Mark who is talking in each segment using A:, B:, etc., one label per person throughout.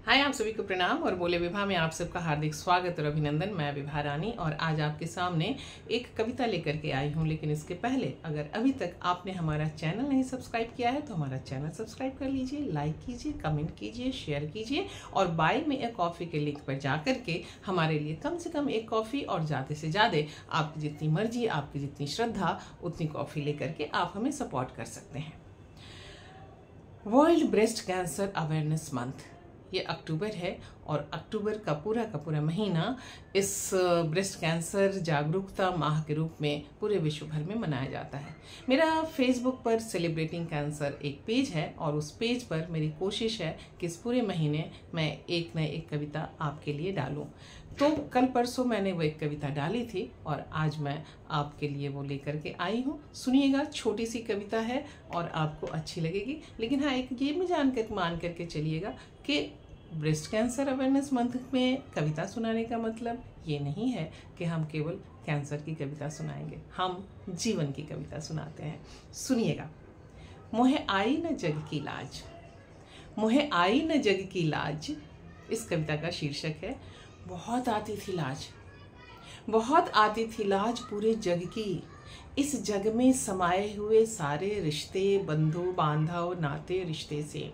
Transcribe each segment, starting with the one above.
A: हाय, आप सभी को प्रणाम और बोले विभा में आप सबका हार्दिक स्वागत और अभिनंदन। मैं विभा रानी और आज आपके सामने एक कविता लेकर के आई हूँ। लेकिन इसके पहले अगर अभी तक आपने हमारा चैनल नहीं सब्सक्राइब किया है तो हमारा चैनल सब्सक्राइब कर लीजिए, लाइक कीजिए, कमेंट कीजिए, शेयर कीजिए और बाय में एक कॉफ़ी के लिंक पर जा करके हमारे लिए कम से कम एक कॉफ़ी और ज़्यादा से ज़्यादा आपकी जितनी मर्जी, आपकी जितनी श्रद्धा उतनी कॉफ़ी लेकर के आप हमें सपोर्ट कर सकते हैं। World breast cancer awareness month, ये अक्टूबर है और अक्टूबर का पूरा महीना इस ब्रेस्ट कैंसर जागरूकता माह के रूप में पूरे विश्व भर में मनाया जाता है। मेरा फेसबुक पर सेलिब्रेटिंग कैंसर एक पेज है और उस पेज पर मेरी कोशिश है कि इस पूरे महीने मैं एक न एक कविता आपके लिए डालूं। तो कल परसों मैंने वो एक कविता डाली थी और आज मैं आपके लिए वो लेकर के आई हूँ। सुनिएगा, छोटी सी कविता है और आपको अच्छी लगेगी। लेकिन हाँ, एक ये भी मान करके चलिएगा कि ब्रेस्ट कैंसर अवेयरनेस मंथ में कविता सुनाने का मतलब ये नहीं है कि हम केवल कैंसर की कविता सुनाएंगे, हम जीवन की कविता सुनाते हैं। सुनिएगा। मोहे आई न जग की लाज, मोहे आई न जग की लाज, इस कविता का शीर्षक है। बहुत आती थी लाज, बहुत आती थी लाज पूरे जग की, इस जग में समाये हुए सारे रिश्ते, बंधु बांधव नाते रिश्ते से।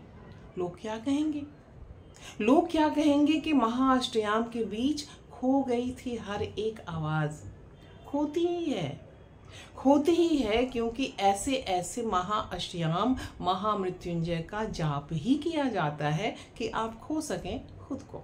A: लोग क्या कहेंगे, लोग क्या कहेंगे कि महाअष्टयाम के बीच खो गई थी हर एक आवाज। खोती ही है, खोती ही है, क्योंकि ऐसे ऐसे महाअष्टयाम महामृत्युंजय का जाप ही किया जाता है कि आप खो सकें खुद को।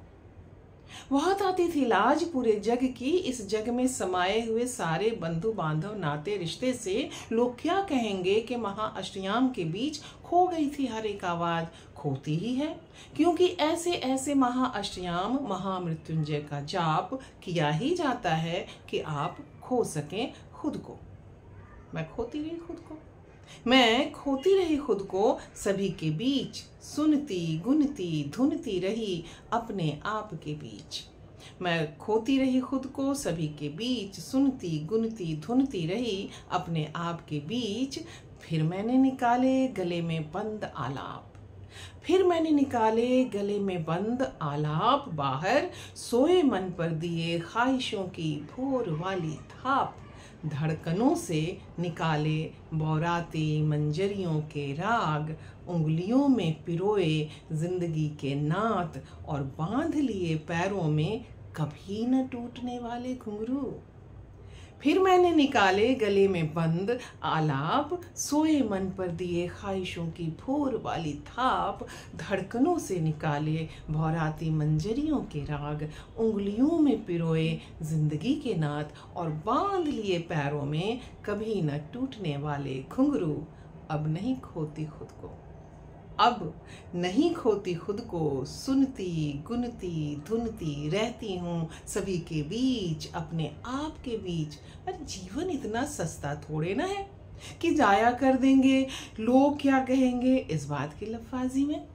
A: बहुत आती थी लाज पूरे जग की, इस जग में समाये हुए सारे बंधु बांधव नाते रिश्ते से। लोग क्या कहेंगे कि महाअष्टयाम के बीच खो गई थी हर एक आवाज। खोती ही है, क्योंकि ऐसे ऐसे महाअष्टयाम महामृत्युंजय का जाप किया ही जाता है कि आप खो सकें खुद को। मैं खोती रही खुद को, मैं खोती रही खुद को सभी के बीच, सुनती गुनती धुनती रही अपने आप के बीच। मैं खोती रही खुद को सभी के बीच, सुनती गुनती धुनती रही अपने आप के बीच। फिर मैंने निकाले गले में बंद आलाप, फिर मैंने निकाले गले में बंद आलाप, बाहर सोए मन पर दिए ख्वाहिशों की भोर वाली थाप। धड़कनों से निकाले बौराती मंजरियों के राग, उंगलियों में पिरोए जिंदगी के नात और बांध लिए पैरों में कभी न टूटने वाले घुंघरू। फिर मैंने निकाले गले में बंद आलाप, सोए मन पर दिए ख्वाहिशों की भोर वाली थाप। धड़कनों से निकाले भौराती मंजरियों के राग, उंगलियों में पिरोए जिंदगी के नात और बांध लिए पैरों में कभी न टूटने वाले घुंघरू। अब नहीं खोती खुद को, अब नहीं खोती खुद को, सुनती गुनती धुनती रहती हूँ सभी के बीच, अपने आप के बीच। अरे जीवन इतना सस्ता थोड़े ना है कि जाया कर देंगे, लोग क्या कहेंगे इस बात की लफाजी में।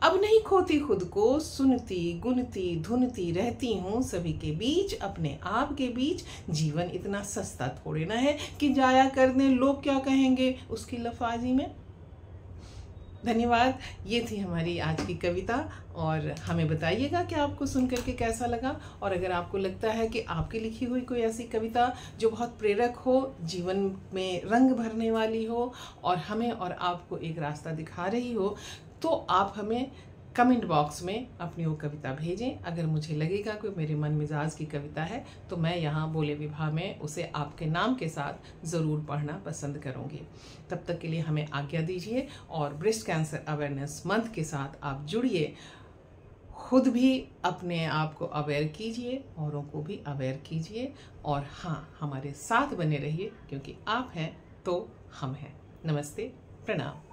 A: अब नहीं खोती खुद को, सुनती गुनती धुनती रहती हूँ सभी के बीच, अपने आप के बीच। जीवन इतना सस्ता थोड़े ना है कि जाया कर दें, लोग क्या कहेंगे उसकी लफाजी में। धन्यवाद। ये थी हमारी आज की कविता और हमें बताइएगा कि आपको सुन करके कैसा लगा। और अगर आपको लगता है कि आपकी लिखी हुई कोई ऐसी कविता जो बहुत प्रेरक हो, जीवन में रंग भरने वाली हो और हमें और आपको एक रास्ता दिखा रही हो, तो आप हमें कमेंट बॉक्स में अपनी वो कविता भेजें। अगर मुझे लगेगा कोई मेरे मन मिजाज की कविता है तो मैं यहाँ बोले विभा में उसे आपके नाम के साथ ज़रूर पढ़ना पसंद करूँगी। तब तक के लिए हमें आज्ञा दीजिए और ब्रेस्ट कैंसर अवेयरनेस मंथ के साथ आप जुड़िए। खुद भी अपने आप को अवेयर कीजिए, औरों को भी अवेयर कीजिए और हाँ, हमारे साथ बने रहिए, क्योंकि आप हैं तो हम हैं। नमस्ते, प्रणाम।